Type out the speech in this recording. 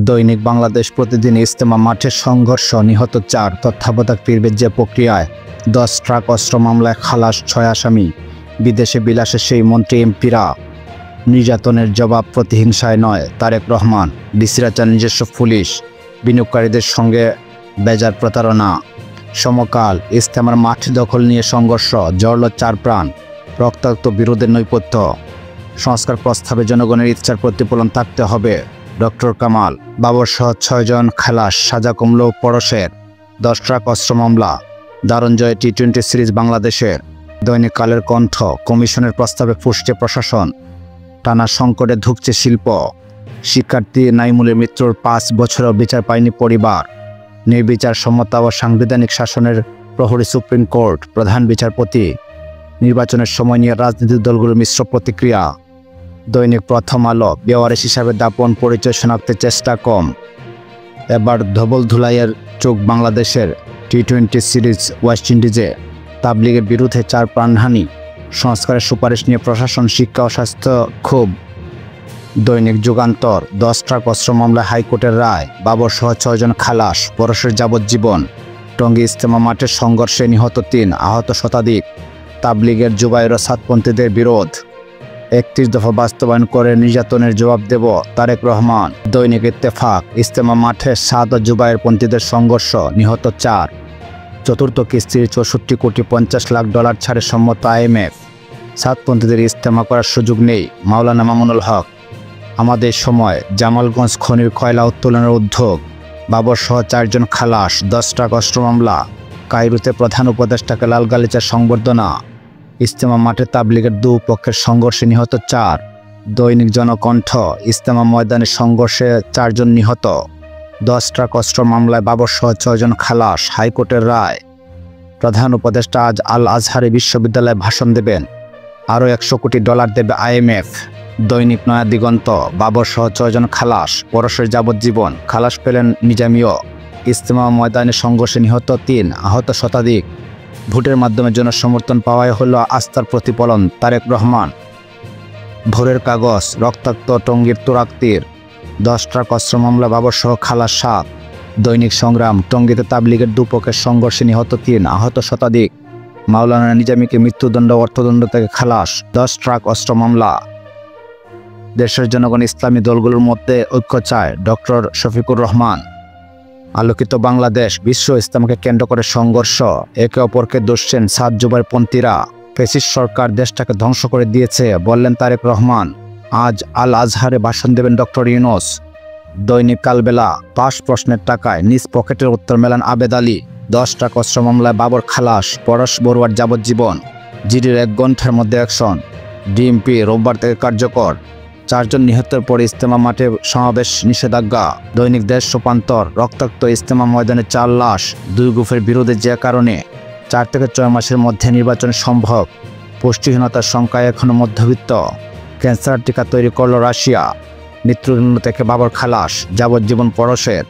দৈনিক বাংলাদেশ প্রতিদিন ইজতেমা মাঠের সংঘর্ষ, নিহত ৪, তত্ত্বাবধায়ক পীরবের যে প্রক্রিয়ায় 10 ট্রাক অস্ত্র মামলায় খালাস 6 আসামি, বিদেশে বিলাসে সেই মন্ত্রী এমপিরা, নির্যাতনের জবাব প্রতিহিংসায় নয় তারেক রহমান, ডিসিরা চান নিজস্ব পুলিশ, বিনিয়োগকারীদের সঙ্গে বেজার প্রতারণা। সমকাল ইজতেমার মাঠ দখল নিয়ে সংঘর্ষ, জড়ল 4 প্রাণ, রক্তাক্ত বিরোধের নৈপথ্য, সংস্কার প্রস্তাবে জনগণের ইচ্ছার প্রতিফলন থাকতে হবে। ডক্টর কামাল, বাবর সহ 6 জন খালাস, সাজা কমল পরশের। 10 ট্রাক অস্ত্র মামলা, দারুণ জয় টি-20 সিরিজ বাংলাদেশের। দৈনিক কালের কণ্ঠ, কমিশনের প্রস্তাবে ফুসছে প্রশাসন, টানা সংকটে ধুঁকছে শিল্প। শিক্ষার্থী নাইমুলের মৃত্যুর 5 বছরেও বিচার পায়নি পরিবার। নির্বিচার সমতা ও সাংবিধানিক শাসনের প্রহরী সুপ্রিম কোর্ট, প্রধান বিচারপতি। নির্বাচনের সময় নিয়ে রাজনৈতিক দলগুলোর মিশ্র প্রতিক্রিয়া। দৈনিক প্রথম আলো, বেওয়ারিশ হিসাবে দাপন, পরিচয় শনাক্তের চেষ্টা কম। এবার ধবল ধুলাইয়ের চোখ বাংলাদেশের। টি-20 সিরিজ ওয়েস্ট ইন্ডিজে তাবলিগের বিরুদ্ধে 4 প্রাণহানি, সংস্কারের সুপারিশ নিয়ে প্রশাসন, শিক্ষা ও স্বাস্থ্য ক্ষোভ। দৈনিক যুগান্তর, 10 ট্রাক অস্ত্র মামলায় হাইকোর্টের রায়, বাবর সহ 6 জন খালাস, পরশের যাবজ্জীবন। টঙ্গী ইজতেমা মাঠের সংঘর্ষে নিহত 3, আহত শতাধিক। তাবলিগের জুবায়ের ও সাতপন্থীদের বিরোধ, 31 দফা বাস্তবায়ন করে নির্যাতনের জবাব দেব তারেক রহমান। দৈনিক ইত্তেফাক, ইজতেমা মাঠে সাদ ও জুবায়ের পন্থীদের সংঘর্ষ, নিহত 4। চতুর্থ কিস্তির 64 কোটি 50 লাখ ডলার ছাড়ে সম্মত IMF। সাতপন্থীদের ইজতেমা করার সুযোগ নেই, মাওলানা মামুনুল হক। আমাদের সময়, জামালগঞ্জ খনির কয়লা উত্তোলনের উদ্যোগ, বাবর সহ 4 জন খালাস, 10 ট্রাক অস্ত্র মামলা। কায়রোতে প্রধান উপদেষ্টাকে লাল গালিচার সংবর্ধনা। ইজতেমা মাঠে তাবলিগের দুপক্ষের সংঘর্ষে নিহত 4। দৈনিক জনকণ্ঠ, ইজতেমা ময়দানে সংঘর্ষে 4 জন নিহত। 10 ট্রাক অস্ত্র মামলায় বাবর সহ 6 জন খালাস, হাইকোর্টের রায়। প্রধান উপদেষ্টা আজ আল আজহারি বিশ্ববিদ্যালয়ে ভাষণ দেবেন, আরও 100 কোটি ডলার দেবে IMF। দৈনিক নয়া দিগন্ত, বাবর সহ 6 জন খালাস, পরশের যাবজ্জীবন, খালাস পেলেন নিজামীয়। ইজতেমা ময়দানে সংঘর্ষে নিহত 3, আহত শতাধিক। ভোটের মাধ্যমে জনসমর্থন পাওয়াই হলো আস্থার প্রতিফলন, তারেক রহমান। ভোরের কাগজ, রক্তাক্ত টঙ্গীর তুরাগতীর, 10 ট্রাক অস্ত্র মামলা, বাবর সহ খালাস 7। দৈনিক সংগ্রাম, টঙ্গীতে তাবলিগের দুপক্ষের সংঘর্ষে নিহত 3, আহত শতাধিক। মাওলানা নিজামীকে মৃত্যুদণ্ড, অর্থদণ্ড থেকে খালাস। 10 ট্রাক অস্ত্র মামলা। দেশের জনগণ ইসলামী দলগুলোর মধ্যে ঐক্য চায়, ডক্টর শফিকুর রহমান। আলোকিত বাংলাদেশ, বিশ্ব ইসলামকে কেন্দ্র করে সংঘর্ষ, একে অপরকে দোষছেন সাত জুবায়েরপন্থীরা। ফ্যাসিস্ট সরকার দেশটাকে ধ্বংস করে দিয়েছে বললেন তারেক রহমান। আজ আল আজহারে ভাষণ দেবেন ডক্টর ইউনূস। দৈনিক কালবেলা, পাস প্রশ্নের টাকায় নিজ পকেটের উত্তর মেলান আবেদ আলী। 10 ট্রাক অস্ত্র মামলায় বাবর খালাস, পরশ বড়ুয়ার যাবজ্জীবন। জিডির 1 ঘণ্টার মধ্যে অ্যাকশন, ডিএমপি রোববার থেকে কার্যকর। 4 জন নিহতের পরে ইজতেমা মাঠে সমাবেশ নিষেধাজ্ঞা। দৈনিক দেশ রূপান্তর, রক্তাক্ত ইজতেমা ময়দানে 4 লাশ, 2 গ্রুপের বিরোধে যে কারণে 4 থেকে 6 মাসের মধ্যে নির্বাচন সম্ভব। পুষ্টিহীনতার সংখ্যায় এখনও মধ্যবিত্ত। ক্যান্সার টিকা তৈরি করল রাশিয়া। মৃত্যুদণ্ড থেকে বাবর খালাস, যাবজ্জীবন পরশের।